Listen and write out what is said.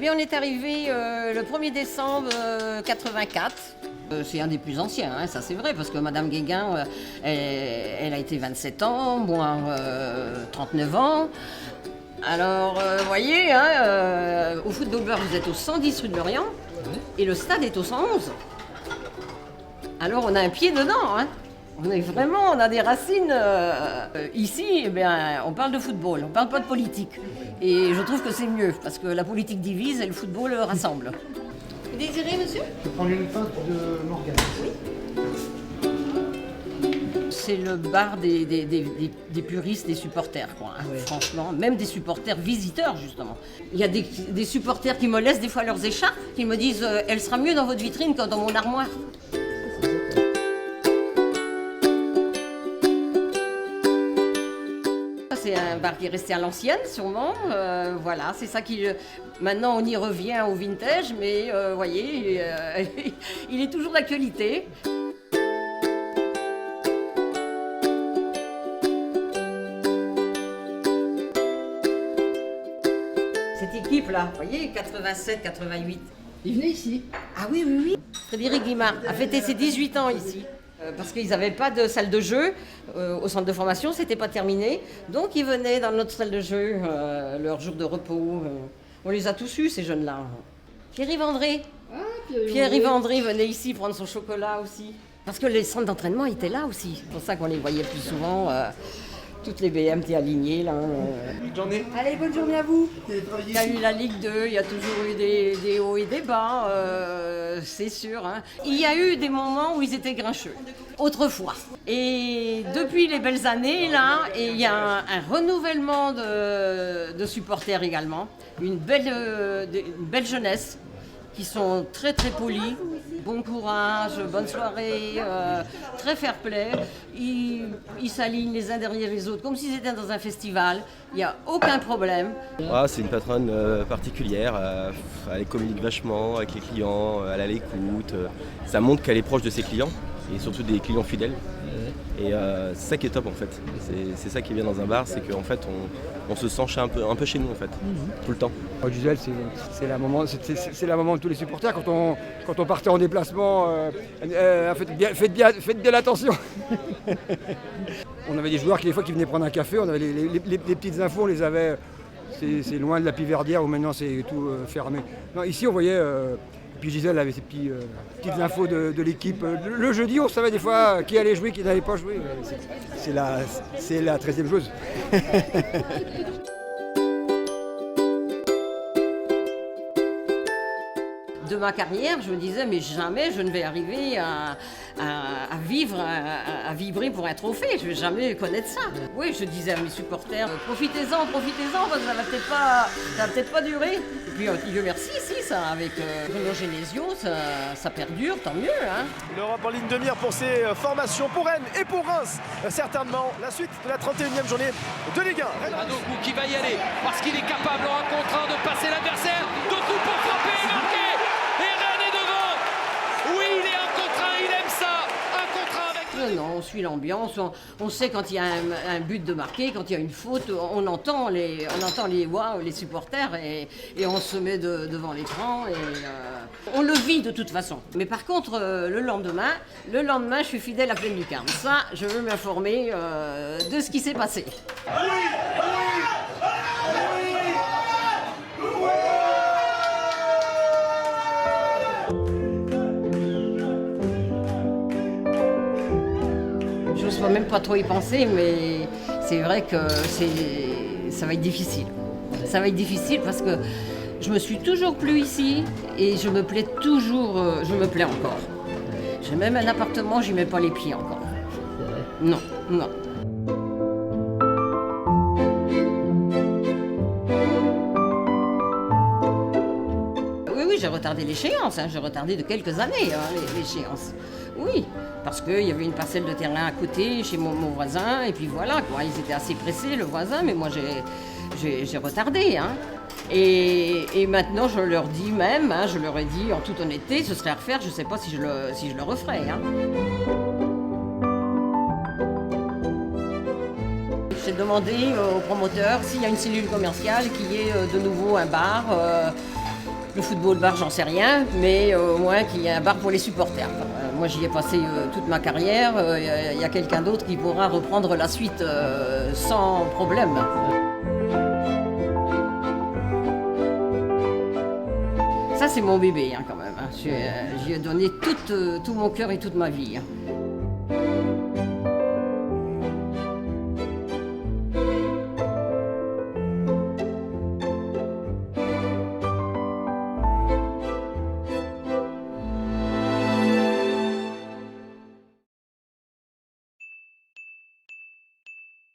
bien, on est arrivé le 1er décembre 84. C'est un des plus anciens, hein, ça c'est vrai, parce que Madame Guéguin, elle a été 27 ans, moi 39 ans. Alors, vous voyez, hein, au football bar, vous êtes au 110 rue de Lorient, et le stade est au 111. Alors, on a un pied dedans, hein. On a des racines. Ici, eh bien, on parle de football, on ne parle pas de politique. Et je trouve que c'est mieux, parce que la politique divise et le football rassemble. Vous désirez, monsieur? Je vais prendre une pinte de Morgane. C'est le bar des puristes, des supporters, quoi, hein, franchement. Même des supporters visiteurs, justement. Il y a des supporters qui me laissent des fois leurs écharpes, qui me disent « Elle sera mieux dans votre vitrine que dans mon armoire ». C'est un bar qui est resté à l'ancienne, sûrement. Voilà, c'est ça qui... Maintenant, on y revient au vintage, mais vous voyez, il est toujours d'actualité. Cette équipe-là, vous voyez, 87-88. Il venait ici. Ah oui, oui, oui. Frédéric Guimard a fêté ses 18 ans ici. Parce qu'ils n'avaient pas de salle de jeu au centre de formation, c'était pas terminé. Donc ils venaient dans notre salle de jeu, leur jour de repos. On les a tous eus, ces jeunes-là. Pierre-Yves André. Pierre-Yves André venait ici prendre son chocolat aussi. Parce que les centres d'entraînement étaient là aussi. C'est pour ça qu'on les voyait plus souvent. Toutes les BM étaient alignées là. Bonne journée. Allez, bonne journée à vous. Il y a eu la Ligue 2, il y a toujours eu des hauts et des bas, c'est sûr. Hein. Il y a eu des moments où ils étaient grincheux, autrefois. Et depuis les belles années, là, et il y a un renouvellement de supporters également, une belle jeunesse qui sont très très polis. Bon courage, bonne soirée, très fair play. Ils s'alignent les uns derrière les autres comme s'ils étaient dans un festival. Il n'y a aucun problème. Ah, c'est une patronne particulière. Elle communique vachement avec les clients, elle est à l'écoute. Ça montre qu'elle est proche de ses clients et surtout des clients fidèles. Et c'est ça qui est top en fait. C'est ça qui est bien dans un bar, c'est qu'en fait on se sent un peu chez nous en fait, tout le temps. Gisèle, c'est la maman de tous les supporters. Quand on partait en déplacement, faites bien attention. On avait des joueurs qui des fois qui venaient prendre un café, on avait les petites infos, on les avait. C'est loin de la Piverdière où maintenant c'est tout fermé. Non, ici on voyait. Puis Gisèle avait ses petites infos de l'équipe. Le jeudi, on savait des fois qui allait jouer, qui n'allait pas jouer. C'est la 13e joueuse. De ma carrière, je me disais, mais jamais je ne vais arriver à vibrer pour un trophée. Je ne vais jamais connaître ça. Oui, je disais à mes supporters, profitez-en, parce que ça va peut-être pas durer. Et puis, Dieu merci, si, ça, avec Bruno Genesio, ça perdure, tant mieux. Hein. L'Europe en ligne de mire pour ses formations pour Rennes et pour Reims, certainement. La suite de la 31e journée de Ligue 1. Ranocchia qui va y aller, parce qu'il est capable en 1 contre 1 de passer l'adversaire. Doku pour frapper et marquer. Non, on suit l'ambiance, on sait quand il y a un but de marqué, quand il y a une faute, on entend les wow, les supporters et on se met devant l'écran et on le vit de toute façon. Mais par contre, le lendemain, je suis fidèle à Plaine du Carme. Ça, je veux m'informer de ce qui s'est passé. Je ne peux même pas trop y penser, mais c'est vrai que ça va être difficile. Ça va être difficile parce que je me suis toujours plu ici et je me plais toujours, je me plais encore. J'ai même un appartement, j'y mets pas les pieds encore. Non, non. Oui, j'ai retardé l'échéance, j'ai retardé de quelques années l'échéance. Oui, parce qu'il y avait une parcelle de terrain à côté chez mon voisin, et puis voilà, quoi. Ils étaient assez pressés, le voisin, mais moi j'ai retardé. Hein. Et maintenant, je leur dis même, je leur ai dit en toute honnêteté, ce serait à refaire, je ne sais pas si je le referais. Hein. J'ai demandé au promoteur s'il y a une cellule commerciale qui est de nouveau un bar. Le football bar, j'en sais rien, mais au moins qu'il y ait un bar pour les supporters. Moi, j'y ai passé toute ma carrière. Il y a quelqu'un d'autre qui pourra reprendre la suite sans problème. Ça, c'est mon bébé, hein, quand même. Hein. J'y ai donné tout mon cœur et toute ma vie. Hein.